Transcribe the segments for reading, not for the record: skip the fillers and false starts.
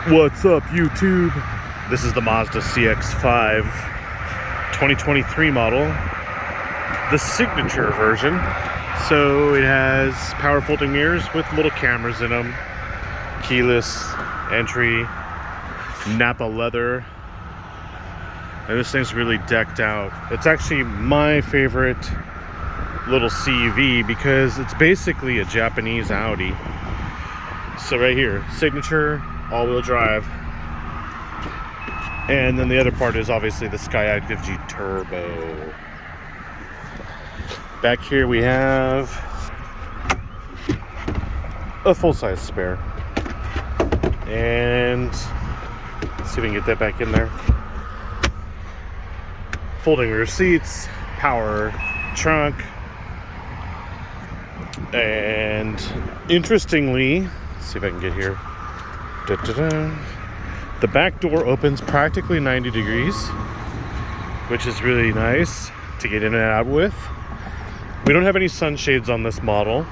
What's up, YouTube? This is the Mazda CX-5 2023 model, the signature version. So it has power folding mirrors with little cameras in them, keyless entry, Napa leather, and this thing's really decked out. It's actually my favorite little CUV because it's basically a Japanese Audi. So right here, signature, all-wheel drive, and then the other part is obviously the CX-5 turbo. Back here we have a full-size spare, and let's see if we can get that back in there. Folding rear seats, power trunk, and interestingly, let's see if I can get here. The back door opens practically 90 degrees, which is really nice to get in and out with. We don't have any sunshades on this model,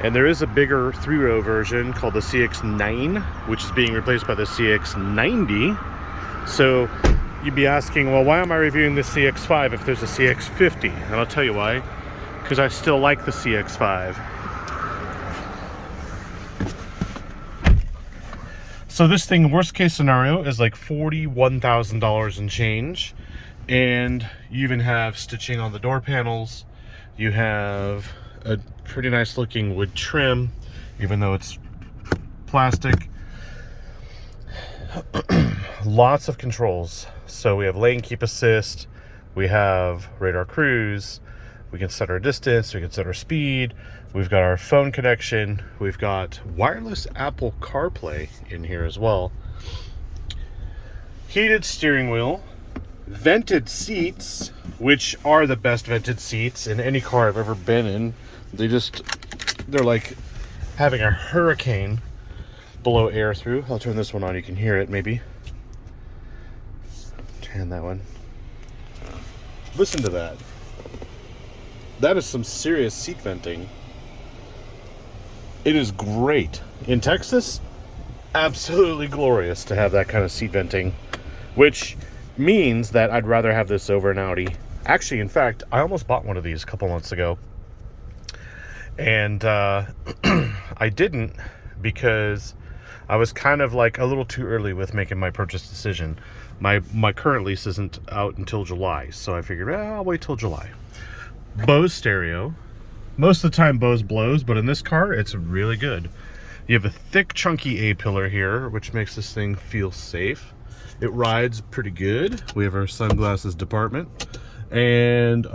and there is a bigger 3-row version called the CX-9, which is being replaced by the CX-90. So you'd be asking, well, why am I reviewing the CX-5 if there's a CX-50? And I'll tell you why. Because I still like the CX-5. So this thing, worst case scenario, is like $41,000 and change. And you even have stitching on the door panels. You have a pretty nice looking wood trim, even though it's plastic. Lots of controls. So we have lane keep assist. We have radar cruise. We can set our distance, we can set our speed. We've got our phone connection. We've got wireless Apple CarPlay in here as well. Heated steering wheel, vented seats, which are the best vented seats in any car I've ever been in. They're like having a hurricane blow air through. I'll turn this one on, you can hear it maybe. Turn that one. Listen to that. That is some serious seat venting. It is great. In Texas, absolutely glorious to have that kind of seat venting, which means that I'd rather have this over an Audi. Actually, in fact, I almost bought one of these a couple months ago. And I didn't because I was kind of like a little too early with making my purchase decision. My current lease isn't out until July, so I figured, I'll wait till July. Bose stereo. Most of the time Bose blows, but in this car it's really good. You have a thick chunky A-pillar here, which makes this thing feel safe. It rides pretty good. We have our sunglasses department and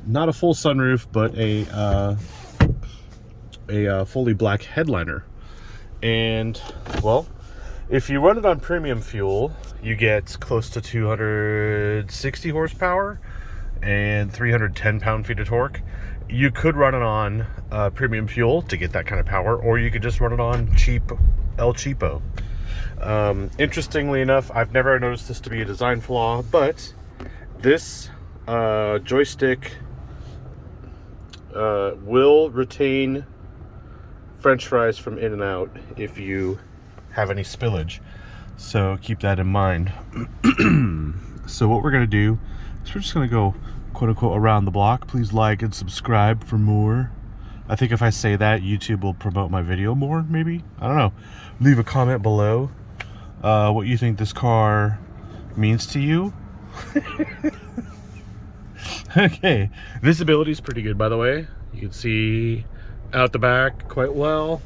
not a full sunroof, but a fully black headliner. And well, if you run it on premium fuel, you get close to 260 horsepower and 310 pound-feet of torque. You could run it on premium fuel to get that kind of power, or you could just run it on cheap El Cheapo. Interestingly enough, I've never noticed this to be a design flaw, but this joystick will retain French fries from In-N-Out if you have any spillage. So keep that in mind. So what we're gonna do is we're just gonna go quote-unquote around the block. Please like and subscribe for more. I think if I say that, YouTube will promote my video more, maybe? I don't know. Leave a comment below what you think this car means to you. Okay, visibility is pretty good, by the way. You can see out the back quite well.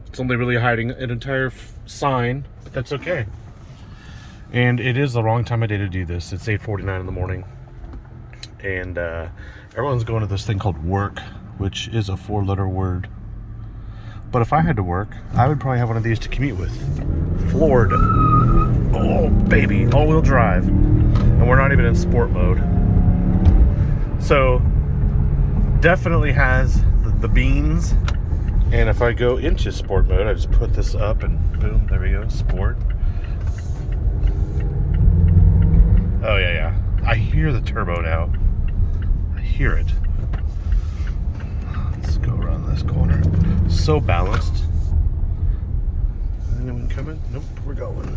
It's only really hiding an entire sign, but that's okay. And it is the wrong time of day to do this. It's 8:49 in the morning. And everyone's going to this thing called work, which is a 4-letter word. But if I had to work, I would probably have one of these to commute with. Floored. Oh, baby. All-wheel drive. And we're not even in sport mode. So, definitely has the beans. And if I go into sport mode, I just put this up and boom, there we go, sport. Oh, yeah. I hear the turbo now. I hear it. Let's go around this corner. So balanced. And then we coming? Nope, we're going.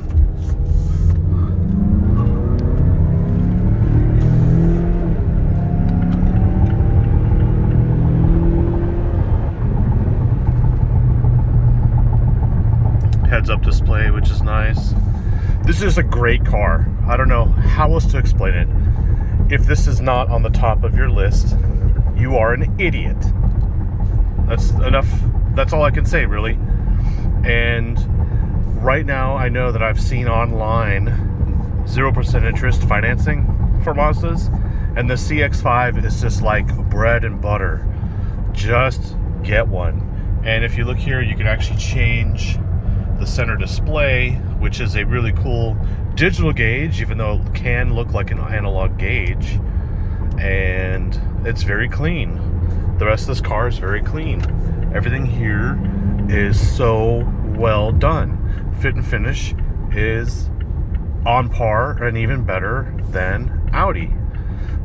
Heads-up display, which is nice. This is a great car. I don't know how else to explain it. If this is not on the top of your list, you are an idiot. That's enough. That's all I can say, really. And right now, I know that I've seen online 0% interest financing for Mazdas, and the CX-5 is just like bread and butter. Just get one. And if you look here, you can actually change the center display, which is a really cool digital gauge, even though it can look like an analog gauge, and it's very clean. The rest of this car is very clean. Everything here is so well done. Fit and finish is on par and even better than Audi.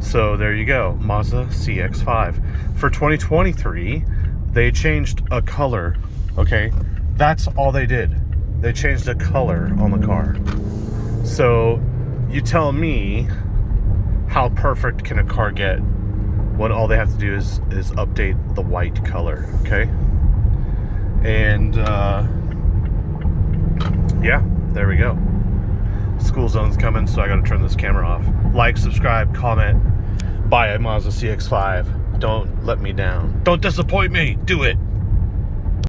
So there you go, Mazda CX-5. For 2023, they changed a color, okay? That's all they did. They changed the color on the car. So you tell me, how perfect can a car get when all they have to do is update the white color, okay? And yeah, there we go. School zone's coming, so I gotta turn this camera off. Like, subscribe, comment, buy a Mazda CX-5. Don't let me down. Don't disappoint me. Do it.